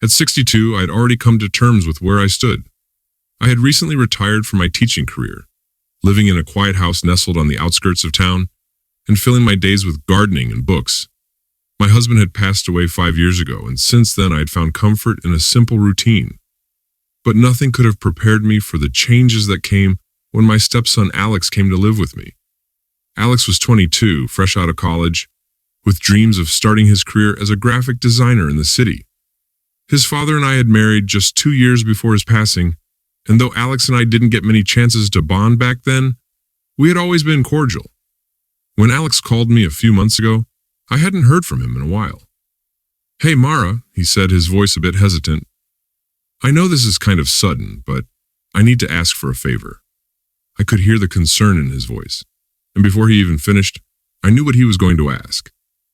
At 62, I had already come to terms with where I stood. I had recently retired from my teaching career, living in a quiet house nestled on the outskirts of town, and filling my days with gardening and books. My husband had passed away 5 years ago, and since then I had found comfort in a simple routine. But nothing could have prepared me for the changes that came when my stepson Alex came to live with me. Alex was 22, fresh out of college, with dreams of starting his career as a graphic designer in the city. His father and I had married just 2 years before his passing, and though Alex and I didn't get many chances to bond back then, we had always been cordial. When Alex called me a few months ago, I hadn't heard from him in a while. "Hey, Mara," he said, his voice a bit hesitant. "I know this is kind of sudden, but I need to ask for a favor." I could hear the concern in his voice, and before he even finished, I knew what he was going to ask.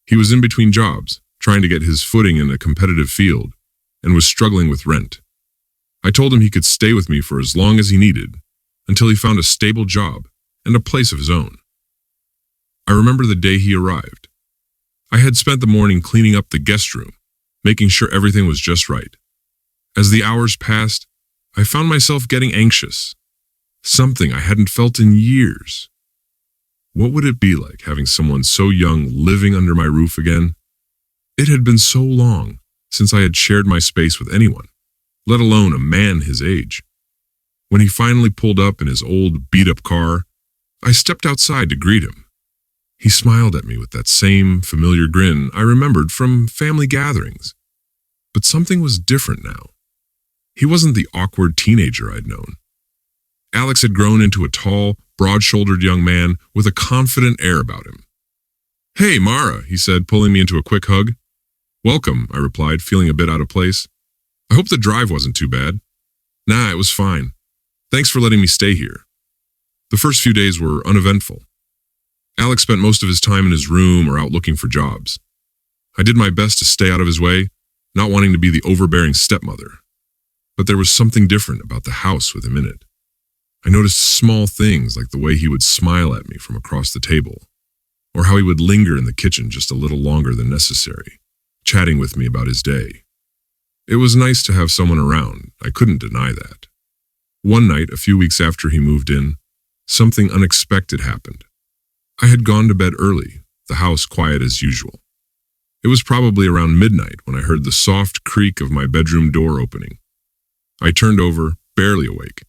He was in between jobs, trying to get his footing in a competitive field, and was struggling with rent. I told him he could stay with me for as long as he needed, until he found a stable job and a place of his own. I remember the day he arrived. I had spent the morning cleaning up the guest room, making sure everything was just right. As the hours passed, I found myself getting anxious, something I hadn't felt in years. What would it be like having someone so young living under my roof again? It had been so long since I had shared my space with anyone, let alone a man his age. When he finally pulled up in his old, beat-up car, I stepped outside to greet him. He smiled at me with that same familiar grin I remembered from family gatherings. But something was different now. He wasn't the awkward teenager I'd known. Alex had grown into a tall, broad-shouldered young man with a confident air about him. "Hey, Mara," he said, pulling me into a quick hug. "Welcome," I replied, feeling a bit out of place. "I hope the drive wasn't too bad." "Nah, it was fine. Thanks for letting me stay here." The first few days were uneventful. Alex spent most of his time in his room or out looking for jobs. I did my best to stay out of his way, not wanting to be the overbearing stepmother. But there was something different about the house with him in it. I noticed small things like the way he would smile at me from across the table, or how he would linger in the kitchen just a little longer than necessary, chatting with me about his day. It was nice to have someone around, I couldn't deny that. One night, a few weeks after he moved in, something unexpected happened. I had gone to bed early, the house quiet as usual. It was probably around midnight when I heard the soft creak of my bedroom door opening. I turned over, barely awake,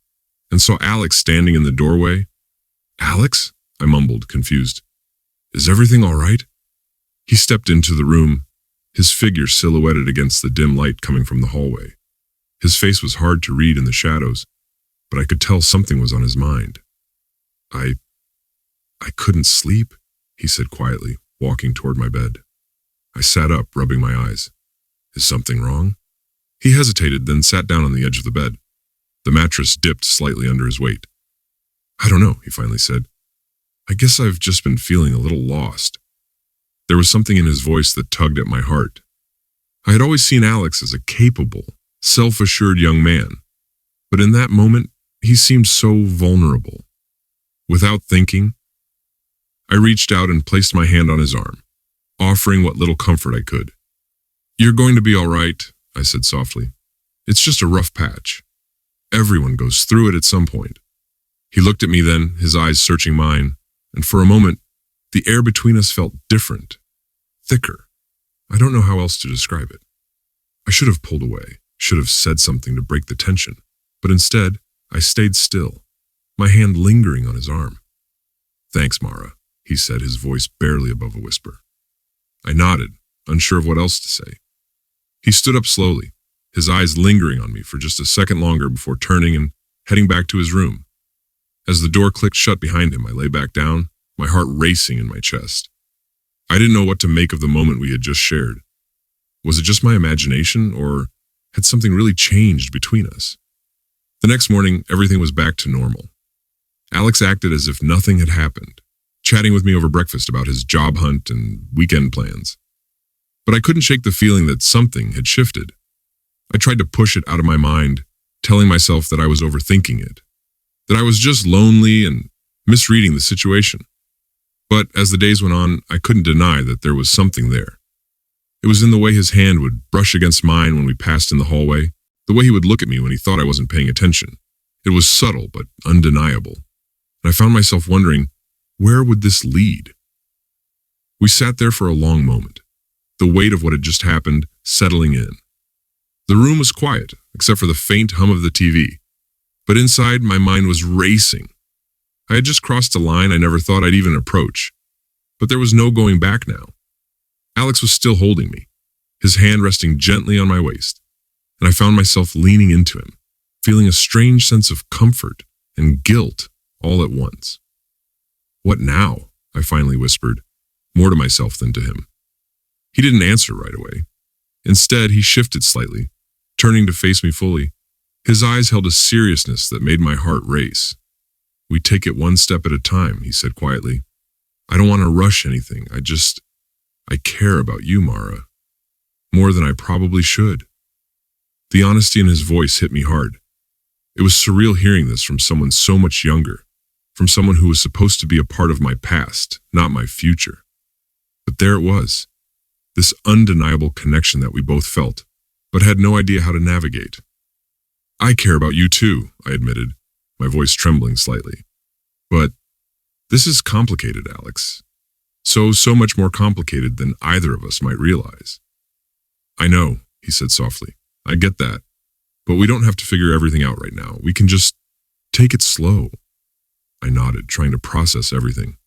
and saw Alex standing in the doorway. "Alex?" I mumbled, confused. "Is everything all right?" He stepped into the room, his figure silhouetted against the dim light coming from the hallway. His face was hard to read in the shadows, but I could tell something was on his mind. I couldn't sleep," he said quietly, walking toward my bed. I sat up, rubbing my eyes. "Is something wrong?" He hesitated, then sat down on the edge of the bed. The mattress dipped slightly under his weight. "I don't know," he finally said. "I guess I've just been feeling a little lost." There was something in his voice that tugged at my heart. I had always seen Alex as a capable, self-assured young man, but in that moment, he seemed so vulnerable. Without thinking, I reached out and placed my hand on his arm, offering what little comfort I could. "You're going to be all right," I said softly. "It's just a rough patch. Everyone goes through it at some point." He looked at me then, his eyes searching mine, and for a moment, the air between us felt different, thicker. I don't know how else to describe it. I should have pulled away, should have said something to break the tension, but instead, I stayed still, my hand lingering on his arm. "Thanks, Mara," he said, his voice barely above a whisper. I nodded, unsure of what else to say. He stood up slowly, his eyes lingering on me for just a second longer before turning and heading back to his room. As the door clicked shut behind him, I lay back down, my heart racing in my chest. I didn't know what to make of the moment we had just shared. Was it just my imagination, or had something really changed between us? The next morning, everything was back to normal. Alex acted as if nothing had happened, chatting with me over breakfast about his job hunt and weekend plans. But I couldn't shake the feeling that something had shifted. I tried to push it out of my mind, telling myself that I was overthinking it, that I was just lonely and misreading the situation. But as the days went on, I couldn't deny that there was something there. It was in the way his hand would brush against mine when we passed in the hallway, the way he would look at me when he thought I wasn't paying attention. It was subtle but undeniable, and I found myself wondering, where would this lead? We sat there for a long moment, the weight of what had just happened settling in. The room was quiet, except for the faint hum of the TV, but inside my mind was racing. I had just crossed a line I never thought I'd even approach, but there was no going back now. Alex was still holding me, his hand resting gently on my waist, and I found myself leaning into him, feeling a strange sense of comfort and guilt all at once. "What now?" I finally whispered, more to myself than to him. He didn't answer right away. Instead, he shifted slightly, turning to face me fully. His eyes held a seriousness that made my heart race. "We take it one step at a time," he said quietly. "I don't want to rush anything. I care about you, Mara. More than I probably should." The honesty in his voice hit me hard. It was surreal hearing this from someone so much younger, from someone who was supposed to be a part of my past, not my future. But there it was, this undeniable connection that we both felt, but had no idea how to navigate. "I care about you too," I admitted, my voice trembling slightly. "But this is complicated, Alex. So much more complicated than either of us might realize." "I know," he said softly. "I get that. But we don't have to figure everything out right now. We can just take it slow." I nodded, trying to process everything.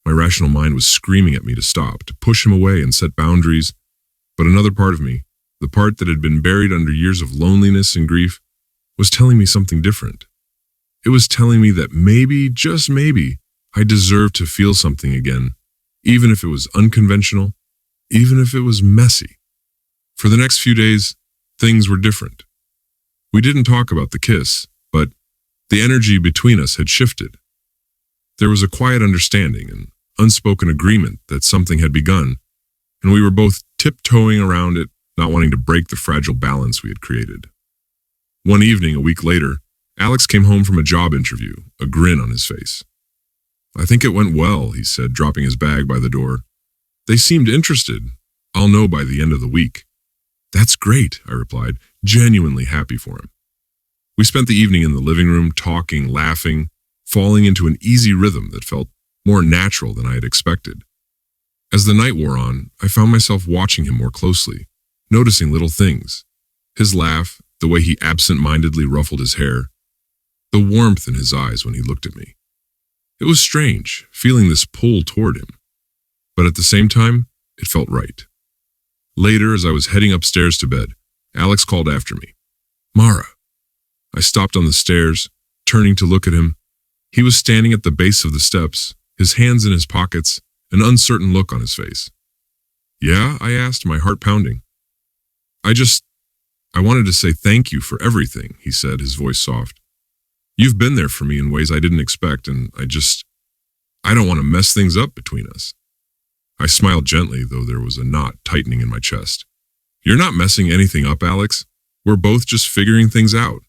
My rational mind was screaming at me to stop, to push him away and set boundaries. But another part of me, the part that had been buried under years of loneliness and grief, was telling me something different. It was telling me that maybe, just maybe, I deserved to feel something again, even if it was unconventional, even if it was messy. For the next few days, things were different. We didn't talk about the kiss, but the energy between us had shifted. There was a quiet understanding, an unspoken agreement that something had begun, and we were both tiptoeing around it, not wanting to break the fragile balance we had created. One evening, a week later, Alex came home from a job interview, a grin on his face. "I think it went well," he said, dropping his bag by the door. "They seemed interested. I'll know by the end of the week." "That's great," I replied, genuinely happy for him. We spent the evening in the living room, talking, laughing, falling into an easy rhythm that felt more natural than I had expected. As the night wore on, I found myself watching him more closely, noticing little things. His laugh, the way he absent-mindedly ruffled his hair, the warmth in his eyes when he looked at me. It was strange, feeling this pull toward him. But at the same time, it felt right. Later, as I was heading upstairs to bed, Alex called after me. "Mara." I stopped on the stairs, turning to look at him. He was standing at the base of the steps, his hands in his pockets, an uncertain look on his face. "Yeah?" I asked, my heart pounding. I wanted to say thank you for everything," he said, his voice soft. "You've been there for me in ways I didn't expect, and I don't want to mess things up between us." I smiled gently, though there was a knot tightening in my chest. "You're not messing anything up, Alex. We're both just figuring things out."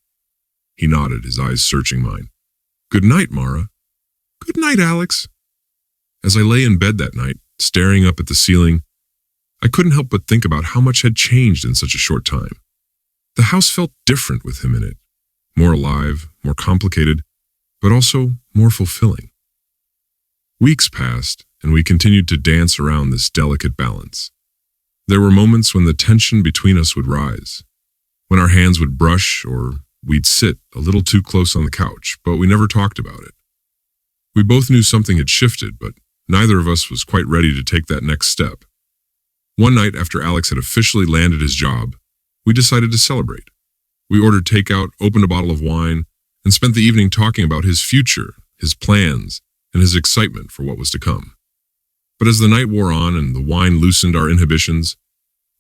He nodded, his eyes searching mine. "Good night, Mara." "Good night, Alex." As I lay in bed that night, staring up at the ceiling, I couldn't help but think about how much had changed in such a short time. The house felt different with him in it, more alive, more complicated, but also more fulfilling. Weeks passed, and we continued to dance around this delicate balance. There were moments when the tension between us would rise, when our hands would brush or we'd sit a little too close on the couch, but we never talked about it. We both knew something had shifted, but neither of us was quite ready to take that next step. One night after Alex had officially landed his job, we decided to celebrate. We ordered takeout, opened a bottle of wine, and spent the evening talking about his future, his plans, and his excitement for what was to come. But as the night wore on and the wine loosened our inhibitions,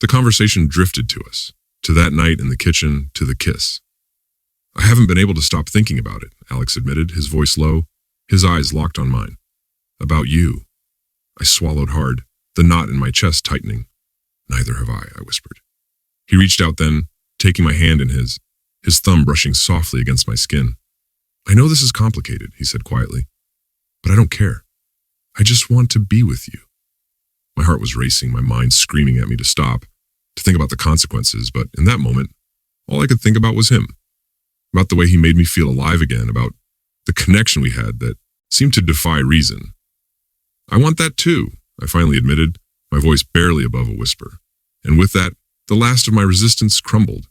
the conversation drifted to us, to that night in the kitchen, to the kiss. "I haven't been able to stop thinking about it," Alex admitted, his voice low, his eyes locked on mine. "About you." I swallowed hard, the knot in my chest tightening. "Neither have I whispered. He reached out then, taking my hand in his thumb brushing softly against my skin. "I know this is complicated," he said quietly, "but I don't care. I just want to be with you." My heart was racing, my mind screaming at me to stop, to think about the consequences, but in that moment, all I could think about was him, about the way he made me feel alive again, about the connection we had that seemed to defy reason. I want that too, I finally admitted, my voice barely above a whisper. And with that, the last of my resistance crumbled.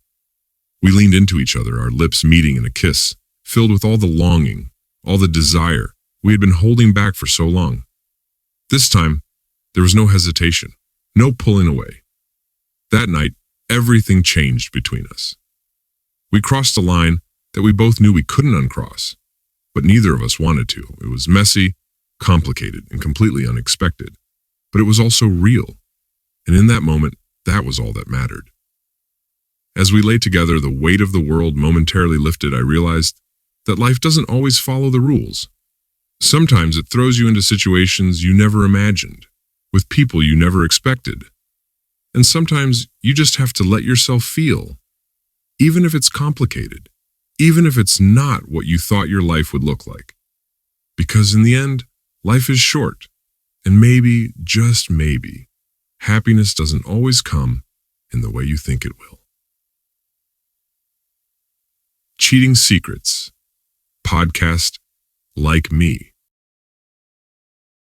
We leaned into each other, our lips meeting in a kiss, filled with all the longing, all the desire we had been holding back for so long. This time, there was no hesitation, no pulling away. That night, everything changed between us. We crossed a line that we both knew we couldn't uncross, but neither of us wanted to. It was messy, complicated, and completely unexpected, but it was also real. And in that moment, that was all that mattered. As we lay together, the weight of the world momentarily lifted. I realized that life doesn't always follow the rules. Sometimes it throws you into situations you never imagined, with people you never expected. And sometimes you just have to let yourself feel, even if it's complicated, even if it's not what you thought your life would look like. Because in the end, life is short, and maybe, just maybe, happiness doesn't always come in the way you think it will. Cheating Secrets, podcast like me.